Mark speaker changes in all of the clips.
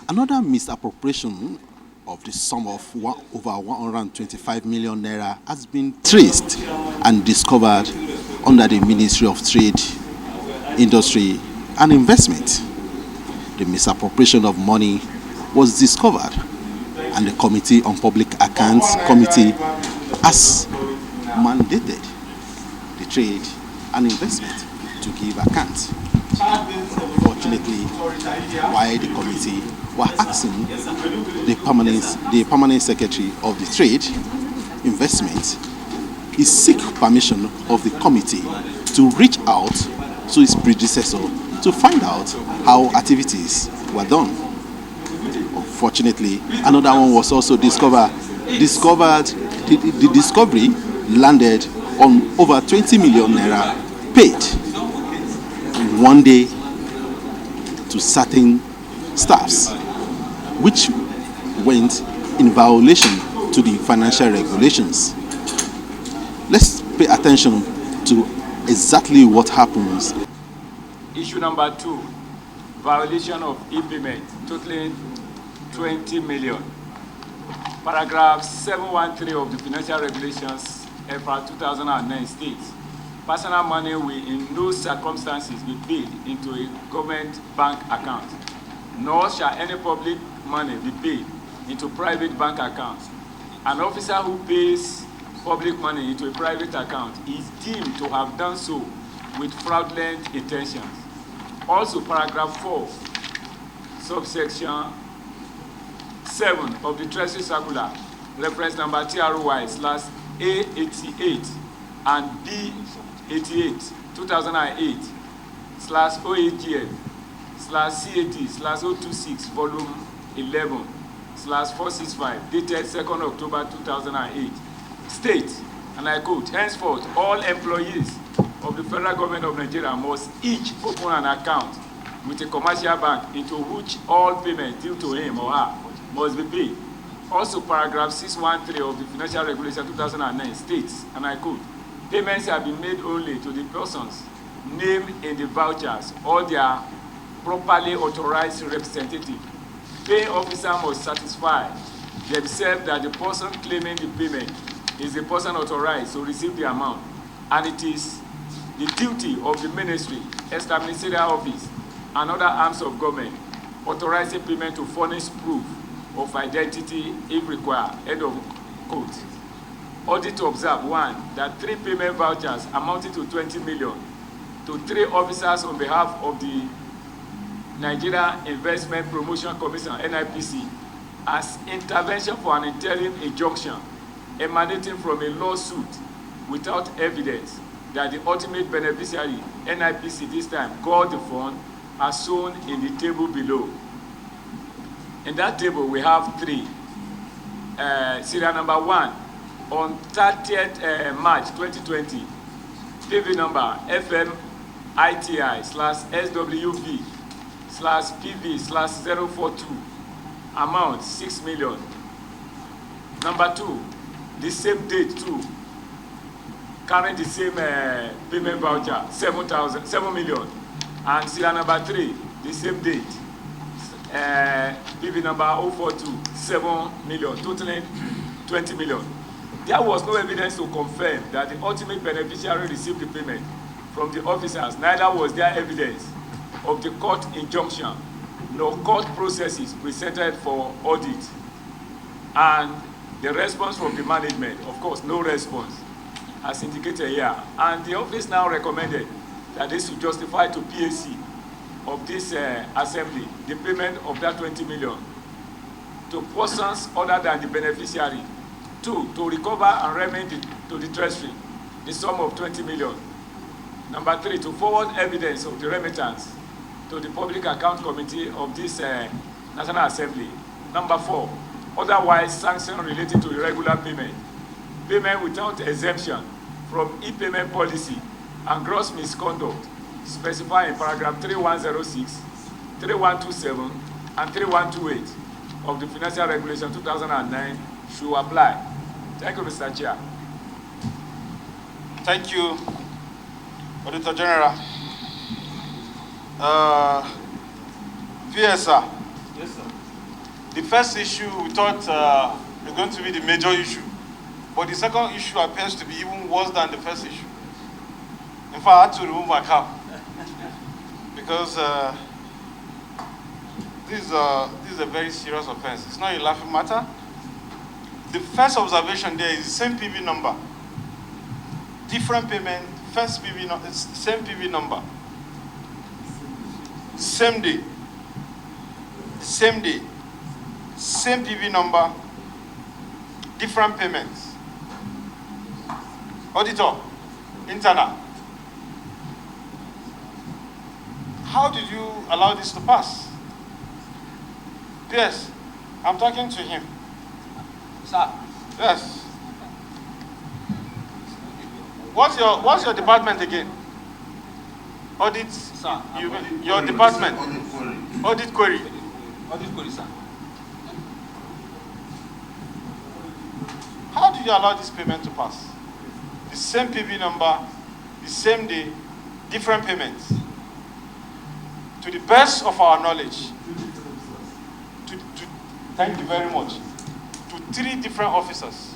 Speaker 1: Another misappropriation of the sum of over 125 million naira has been traced and discovered under the Ministry of Trade, Industry and Investment. The misappropriation of money was discovered, and the Committee on Public Accounts Committee has mandated the Trade and Investment to give accounts. Unfortunately, while the committee were asking the permanent secretary of the Trade Investment, he seek permission of the committee to reach out to his predecessor to find out how activities were done. Unfortunately, another one was also discovered. The discovery landed on over 20 million naira paid one day to certain staffs, which went in violation to the financial regulations. Let's pay attention to exactly what happens.
Speaker 2: Issue number 2, violation of e-payment, totaling 20 million. Paragraph 713 of the Financial Regulations, FR 2009 states, personal money will in no circumstances be paid into a government bank account, nor shall any public money be paid into private bank accounts. An officer who pays public money into a private account is deemed to have done so with fraudulent intentions. Also, paragraph 4, subsection 7 of the Treasury Circular, reference number TRY/A88 and B88 2008/OAGF/CAD/026 volume 11/465 dated 2nd October 2008 states, and I quote, henceforth all employees of the federal government of Nigeria must each open an account with a commercial bank into which all payments due to him or her must be paid. Also, paragraph 613 of the Financial Regulation 2009 states, and I quote, payments have been made only to the persons named in the vouchers or their properly authorized representative. Paying officer must satisfy themselves that the person claiming the payment is the person authorized to receive the amount, and it is the duty of the ministry, extra ministerial office, and other arms of government authorizing payment to furnish proof of identity if required. End of quote. Audit to observe, 1, that 3 payment vouchers amounting to 20 million to 3 officers on behalf of the Nigeria Investment Promotion Commission, NIPC, as intervention for an interim injunction emanating from a lawsuit without evidence that the ultimate beneficiary, NIPC this time, got the fund as shown in the table below. In that table, we have 3. Serial number 1, on 30th March 2020, PV number FMITI/SWV/PV/042, amount 6 million. Number 2, the same date too, carrying the same payment voucher, 7 million. And serial number 3, the same date, PV number 042, 7 million, totaling 20 million. There was no evidence to confirm that the ultimate beneficiary received the payment from the officers. Neither was there evidence of the court injunction nor court processes presented for audit. And the response from the management, of course, no response, as indicated here. And the office now recommended that they should justify to PAC of this assembly the payment of that 20 million to persons other than the beneficiary. 2, to recover and remit to the treasury the sum of 20 million. Number 3, to forward evidence of the remittance to the Public Account Committee of this National Assembly. Number 4, otherwise sanction related to irregular payment, payment without exemption from e-payment policy and gross misconduct specified in paragraph 3106, 3127, and 3128 of the Financial Regulation 2009 should apply. Thank you, Mr. Chair.
Speaker 3: Thank you, Auditor General. VSR.
Speaker 4: Yes, sir.
Speaker 3: The first issue we thought is going to be the major issue, but the second issue appears to be even worse than the first issue. In fact, I had to remove my cap because this is a very serious offense. It's not a laughing matter. The first observation there is the same PV number, different payment, first PV number, same PV number, same day, same PV number, different payments. Auditor, internal. How did you allow this to pass? Yes, I'm talking to him.
Speaker 4: Sir.
Speaker 3: Yes. What's your department again? Audit.
Speaker 4: Sir.
Speaker 3: Your department. Audit query.
Speaker 4: Audit query, sir.
Speaker 3: How did you allow this payment to pass? The same PV number, the same day, different payments. To the best of our knowledge, thank you very much, to 3 different officers.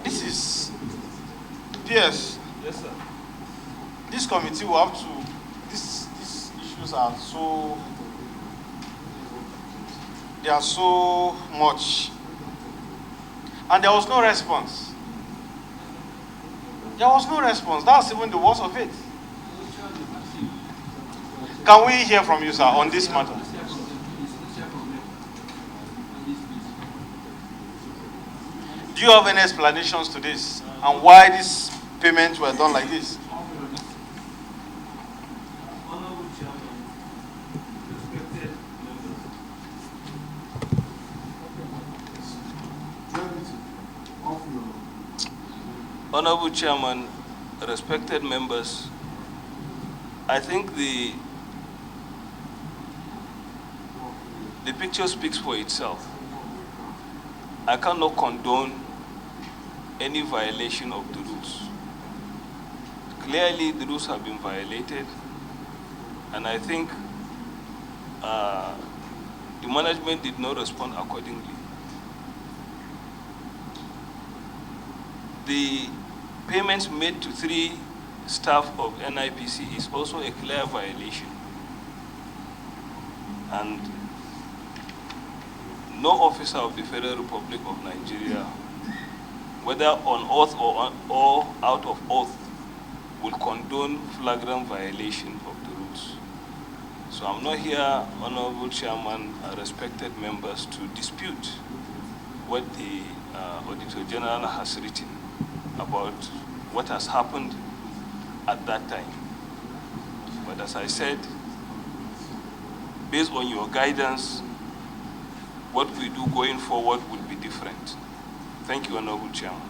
Speaker 3: This is, PS.
Speaker 4: Yes, sir.
Speaker 3: This committee will have to, these issues are so, they are so much. And there was no response. There was no response. That's even the worst of it. Can we hear from you, sir, on this matter? Do you have any explanations to this and why these payments were done like this?
Speaker 4: Honorable Chairman, respected members, I think the picture speaks for itself. I cannot condone any violation of the rules. Clearly, the rules have been violated, and I think the management did not respond accordingly. The payments made to 3 staff of NIPC is also a clear violation. And no officer of the Federal Republic of Nigeria, whether on oath or out of oath, will condone flagrant violation of the rules. So I'm not here, Honorable Chairman, respected members, to dispute what the Auditor General has written about what has happened at that time. But as I said, based on your guidance, what we do going forward will be different. Thank you, Honorable Chairman.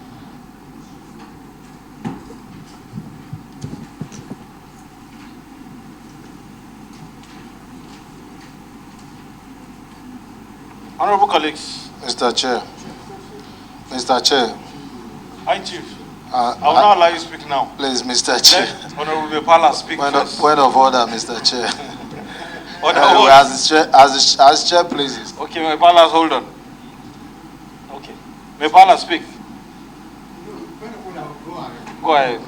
Speaker 3: Honorable colleagues.
Speaker 5: Mr. Chair. Mr. Chair.
Speaker 3: Hi, Chief. I will not allow you to speak now.
Speaker 5: Please, Mr. Chair.
Speaker 3: Let Honorable Mepala speak first.
Speaker 5: Point of order, Mr. Chair. As chair pleases.
Speaker 3: Okay, Mepala, hold on. Okay. Mepala, speak. Go ahead.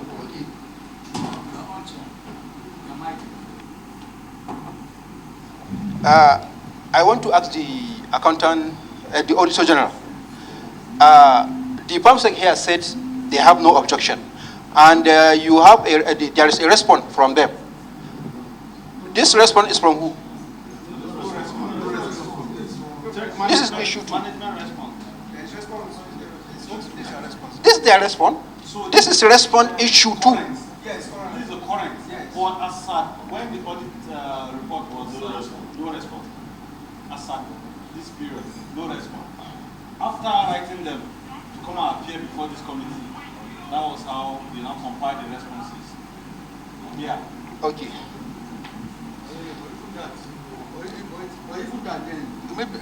Speaker 6: I want to ask the accountant, the Auditor General. The PAMSEC here said they have no objection, and you have there is a response from them. This response is from who? This is issue 2. This is their response. This is response issue 2.
Speaker 3: Yes, this is the current. But as when the audit report was no response. As this period, no response. After writing them to come and appear before this committee, that was how they now compiled the responses. Yeah.
Speaker 6: Okay.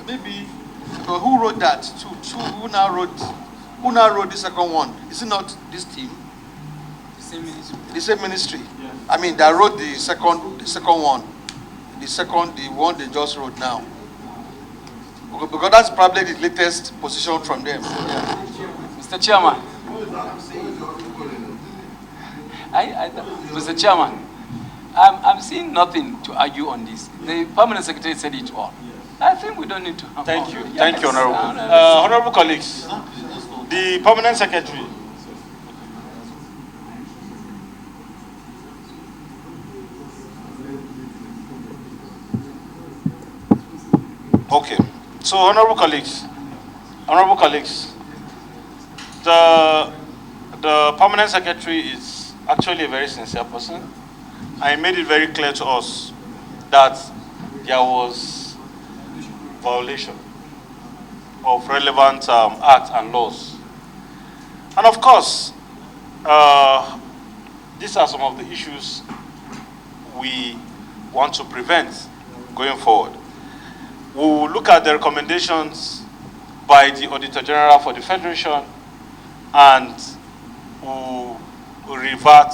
Speaker 3: Maybe
Speaker 6: But who wrote that? Who now wrote the second one? Is it not this team? The same ministry.
Speaker 3: Yes.
Speaker 6: I mean, that wrote the second one. The one they just wrote now. Because that's probably the latest position from them. Yeah.
Speaker 7: Mr. Chairman. Mr. Chairman, I'm seeing nothing to argue on this. The permanent secretary said it all. I think we don't need to.
Speaker 3: Thank you. Thank you, Honorable. Honorable colleagues, the permanent secretary. Okay. So, honorable colleagues, the permanent secretary is actually a very sincere person. I made it very clear to us that there was violation of relevant acts and laws. And of course, these are some of the issues we want to prevent going forward. We will look at the recommendations by the Auditor General for the Federation and we'll revert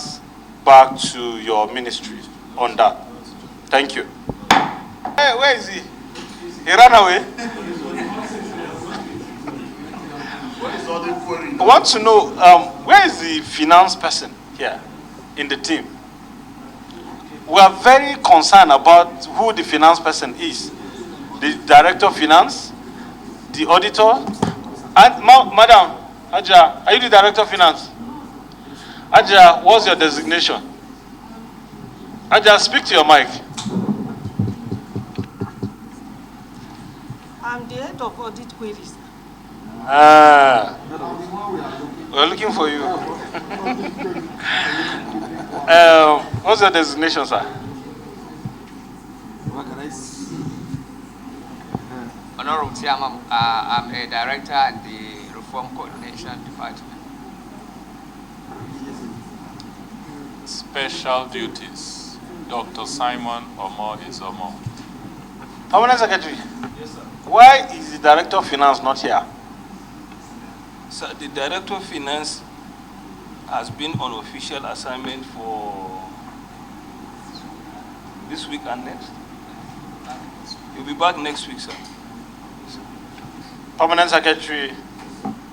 Speaker 3: back to your ministry on that. Thank you. Hey, where is he? He ran away? I want to know, where is the finance person here in the team? We are very concerned about who the finance person is. The director of finance, the auditor, and Madam Aja, are you the director of finance? Aja, what's your designation? Aja, speak to your mic.
Speaker 8: I'm the head of audit queries.
Speaker 3: We're looking for you. What's your designation, sir?
Speaker 9: Honorable Chairman, I'm a director at the Reform Coordination Department.
Speaker 10: Special duties, Dr. Simon Omo Izomo.
Speaker 3: Permanent Secretary. Yes, sir. Why is the Director of Finance not here?
Speaker 4: So the Director of Finance has been on official assignment for this week and next. He'll be back next week, sir.
Speaker 3: Permanent Secretary,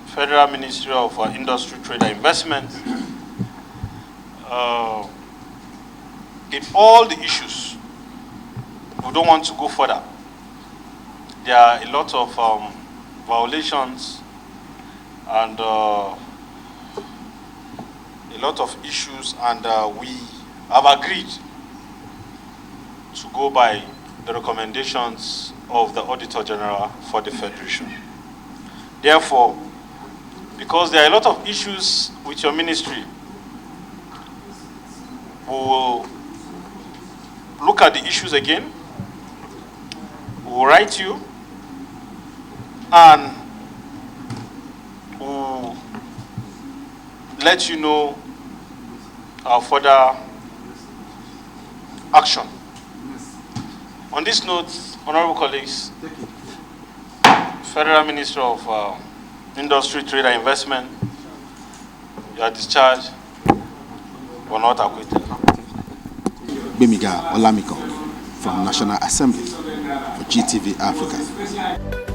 Speaker 3: Federal Ministry of Industry, Trade and Investment. In all the issues, we don't want to go further. There are a lot of violations and a lot of issues, and we have agreed to go by the recommendations of the Auditor General for the Federation. Therefore, because there are a lot of issues with your ministry, we will look at the issues again, we will write you, and we will let you know our further action. On this note, honorable colleagues, Federal Minister of Industry, Trade and Investment, you are discharged or not acquitted.
Speaker 1: Bemiga Olamiko from National Assembly for GTV Africa.